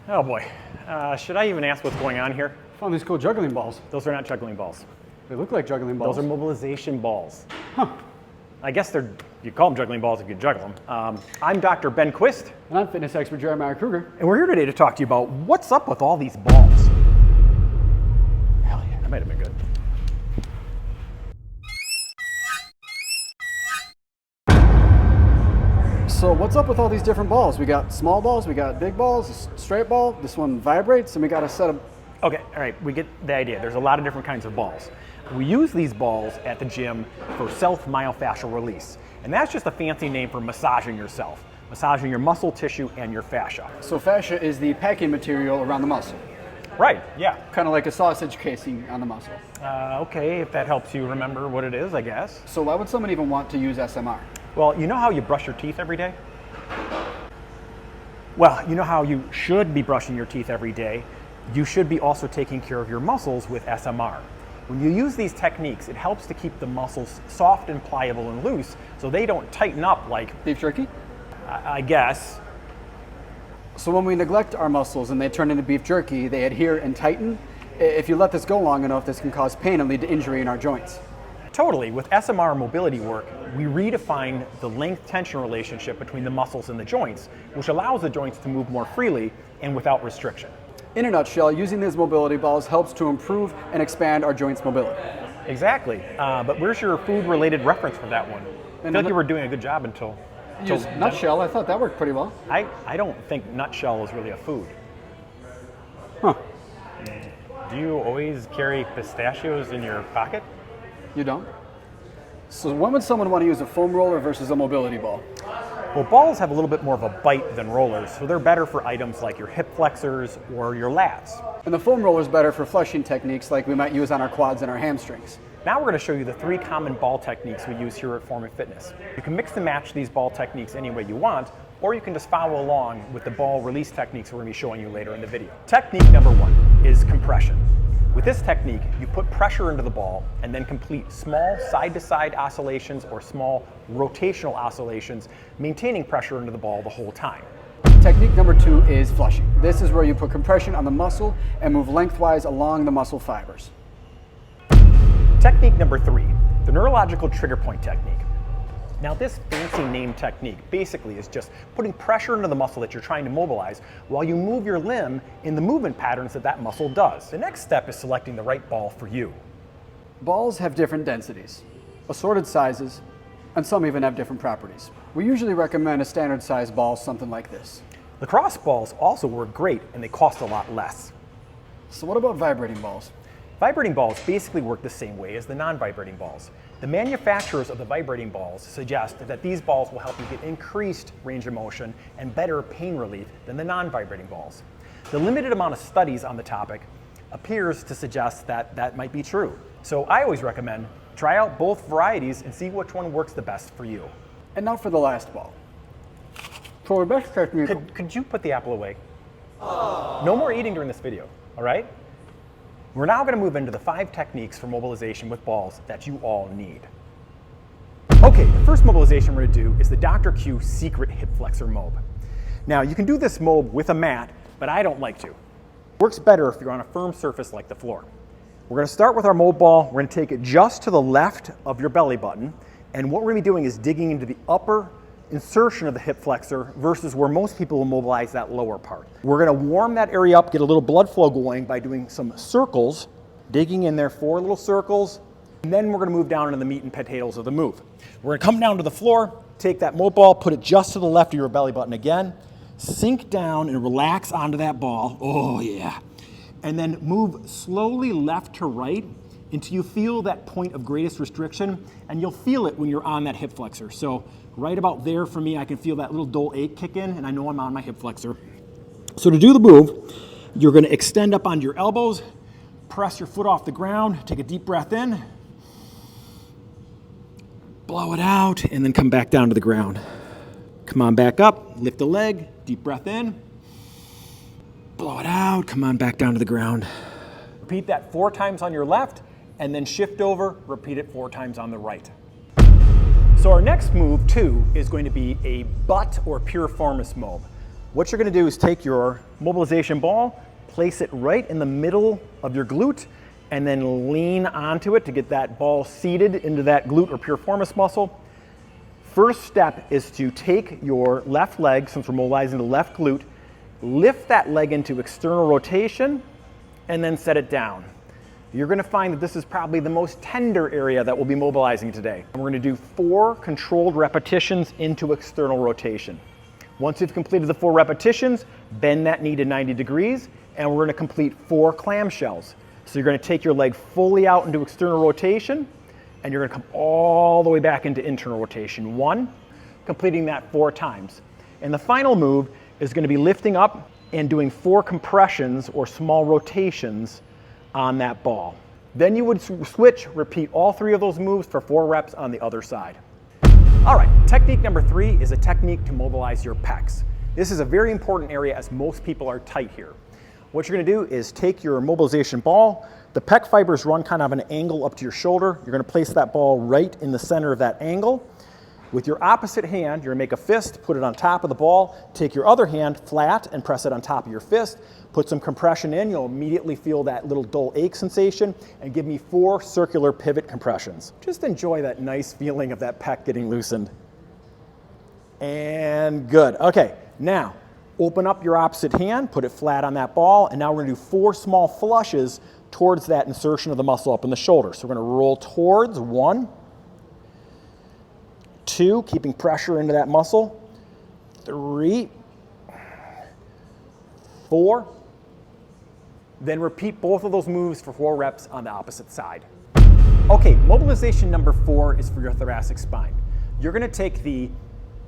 Oh boy. Should I even ask what's going on here? Found these cool juggling balls. Those are not juggling balls. They look like juggling balls. Those are mobilization balls. Huh. I guess you call them juggling balls if you juggle them. I'm Dr. Ben Quist. And I'm fitness expert Jeremiah Kruger. And we're here today to talk to you about what's up with all these balls. Hell yeah, that might have been good. So what's up with all these different balls? We got small balls, we got big balls, a straight ball, this one vibrates, and we got a set of... Okay, all right, we get the idea. There's a lot of different kinds of balls. We use these balls at the gym for self-myofascial release. And that's just a fancy name for massaging yourself, massaging your muscle tissue and your fascia. So fascia is the packing material around the muscle. Right, yeah. Kind of like a sausage casing on the muscle. Okay, if that helps you remember what it is, I guess. So why would someone even want to use SMR? Well, you know how you brush your teeth every day? Well, you know how you should be brushing your teeth every day? You should be also taking care of your muscles with SMR. When you use these techniques, it helps to keep the muscles soft and pliable and loose so they don't tighten up like... Beef jerky? I guess. So when we neglect our muscles and they turn into beef jerky, they adhere and tighten. If you let this go long enough, this can cause pain and lead to injury in our joints. Totally. With SMR mobility work, we redefine the length-tension relationship between the muscles and the joints, which allows the joints to move more freely and without restriction. In a nutshell, using these mobility balls helps to improve and expand our joints' mobility. Exactly. But where's your food-related reference for that one? I feel like you were doing a good job until nutshell. I thought that worked pretty well. I don't think nutshell is really a food. Huh. Do you always carry pistachios in your pocket? You don't? So when would someone want to use a foam roller versus a mobility ball? Well, balls have a little bit more of a bite than rollers, so they're better for items like your hip flexors or your lats. And the foam roller is better for flushing techniques like we might use on our quads and our hamstrings. Now we're going to show you the 3 common ball techniques we use here at Form Fitness. You can mix and match these ball techniques any way you want, or you can just follow along with the ball release techniques we're going to be showing you later in the video. Technique number 1 is compression. With this technique, you put pressure into the ball and then complete small side-to-side oscillations or small rotational oscillations, maintaining pressure into the ball the whole time. Technique number 2 is flushing. This is where you put compression on the muscle and move lengthwise along the muscle fibers. Technique number 3, the neurological trigger point technique. Now this fancy name technique basically is just putting pressure into the muscle that you're trying to mobilize while you move your limb in the movement patterns that that muscle does. The next step is selecting the right ball for you. Balls have different densities, assorted sizes, and some even have different properties. We usually recommend a standard size ball, something like this. Lacrosse balls also work great and they cost a lot less. So what about vibrating balls? Vibrating balls basically work the same way as the non-vibrating balls. The manufacturers of the vibrating balls suggest that these balls will help you get increased range of motion and better pain relief than the non-vibrating balls. The limited amount of studies on the topic appears to suggest that that might be true. So I always recommend try out both varieties and see which one works the best for you. And now for the last ball. For the best technique... Could you put the apple away? No more eating during this video, all right? We're now going to move into the 5 techniques for mobilization with balls that you all need. Okay, the first mobilization we're going to do is the Dr. Q Secret Hip Flexor Mob. Now, you can do this mob with a mat, but I don't like to. It works better if you're on a firm surface like the floor. We're going to start with our mob ball. We're going to take it just to the left of your belly button, and what we're going to be doing is digging into the upper insertion of the hip flexor versus where most people will mobilize that lower part. We're going to warm that area up, get a little blood flow going by doing some circles, digging in there 4 little circles, and then we're going to move down into the meat and potatoes of the move. We're going to come down to the floor, take that mob ball, put it just to the left of your belly button again, sink down and relax onto that ball. Oh yeah. And then move slowly left to right until you feel that point of greatest restriction, and you'll feel it when you're on that hip flexor. So right about there for me, I can feel that little dull ache kick in, and I know I'm on my hip flexor. So to do the move, you're going to extend up onto your elbows, press your foot off the ground, take a deep breath in, blow it out, and then come back down to the ground. Come on back up, lift the leg, deep breath in, blow it out, come on back down to the ground. Repeat that 4 times on your left, and then shift over, repeat it 4 times on the right. So our next move, too, is going to be a butt or piriformis mob. What you're going to do is take your mobilization ball, place it right in the middle of your glute, and then lean onto it to get that ball seated into that glute or piriformis muscle. First step is to take your left leg, since we're mobilizing the left glute, lift that leg into external rotation, and then set it down. You're going to find that this is probably the most tender area that we'll be mobilizing today. And we're going to do 4 controlled repetitions into external rotation. Once you've completed the 4 repetitions, bend that knee to 90 degrees, and we're going to complete 4 clamshells. So you're going to take your leg fully out into external rotation, and you're going to come all the way back into internal rotation. 1, completing that 4 times. And the final move is going to be lifting up and doing 4 compressions or small rotations on that ball. Then you would switch, repeat all 3 of those moves for 4 reps on the other side. All right, technique number 3 is a technique to mobilize your pecs. This is a very important area as most people are tight here. What you're going to do is take your mobilization ball. The pec fibers run kind of an angle up to your shoulder. You're going to place that ball right in the center of that angle. With your opposite hand, you're going to make a fist, put it on top of the ball, take your other hand flat and press it on top of your fist, put some compression in, you'll immediately feel that little dull ache sensation, and give me 4 circular pivot compressions. Just enjoy that nice feeling of that pec getting loosened. And good. Okay, now open up your opposite hand, put it flat on that ball, and now we're going to do 4 small flushes towards that insertion of the muscle up in the shoulder. So we're going to roll towards 1, 2, keeping pressure into that muscle, 3, 4, then repeat both of those moves for 4 reps on the opposite side. Okay, mobilization number 4 is for your thoracic spine. You're going to take the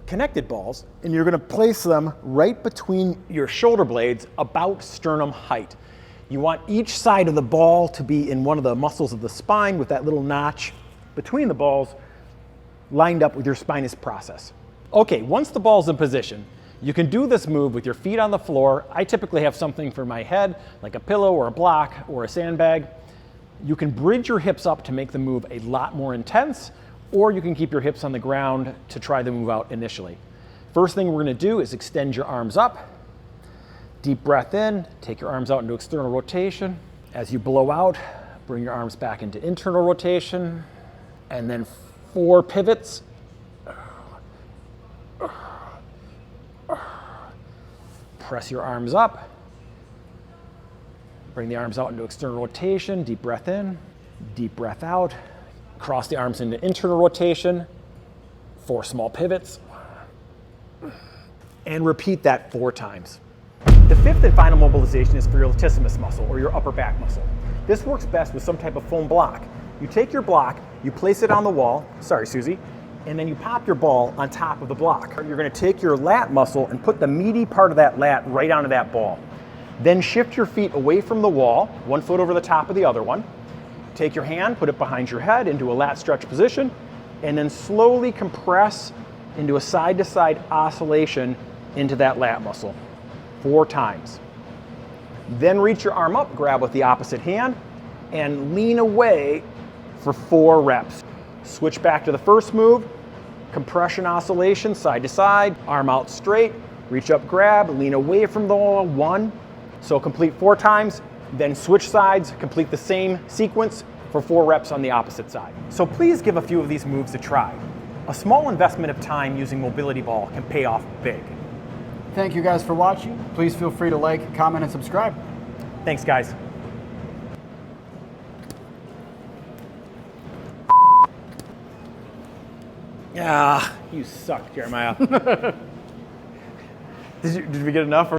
connected balls and you're going to place them right between your shoulder blades about sternum height. You want each side of the ball to be in one of the muscles of the spine with that little notch between the balls lined up with your spinous process. Okay, once the ball's in position, you can do this move with your feet on the floor. I typically have something for my head, like a pillow or a block or a sandbag. You can bridge your hips up to make the move a lot more intense, or you can keep your hips on the ground to try the move out initially. First thing we're going to do is extend your arms up. Deep breath in, take your arms out into external rotation. As you blow out, bring your arms back into internal rotation, and then 4 pivots. Press your arms up. Bring the arms out into external rotation. Deep breath in, deep breath out. Cross the arms into internal rotation. 4 small pivots. And repeat that 4 times. The 5th and final mobilization is for your latissimus muscle or your upper back muscle. This works best with some type of foam block. You take your block, you place it on the wall, sorry Susie, and then you pop your ball on top of the block. You're going to take your lat muscle and put the meaty part of that lat right onto that ball. Then shift your feet away from the wall, 1 foot over the top of the other one. Take your hand, put it behind your head into a lat stretch position, and then slowly compress into a side-to-side oscillation into that lat muscle. 4 times. Then reach your arm up, grab with the opposite hand, and lean away for 4 reps. Switch back to the first move, compression oscillation, side to side, arm out straight, reach up, grab, lean away from the wall, 1. So complete 4 times, then switch sides, complete the same sequence for 4 reps on the opposite side. So please give a few of these moves a try. A small investment of time using mobility ball can pay off big. Thank you guys for watching. Please feel free to like, comment, and subscribe. Thanks, guys. Ah, you suck, Jeremiah. Did we get enough?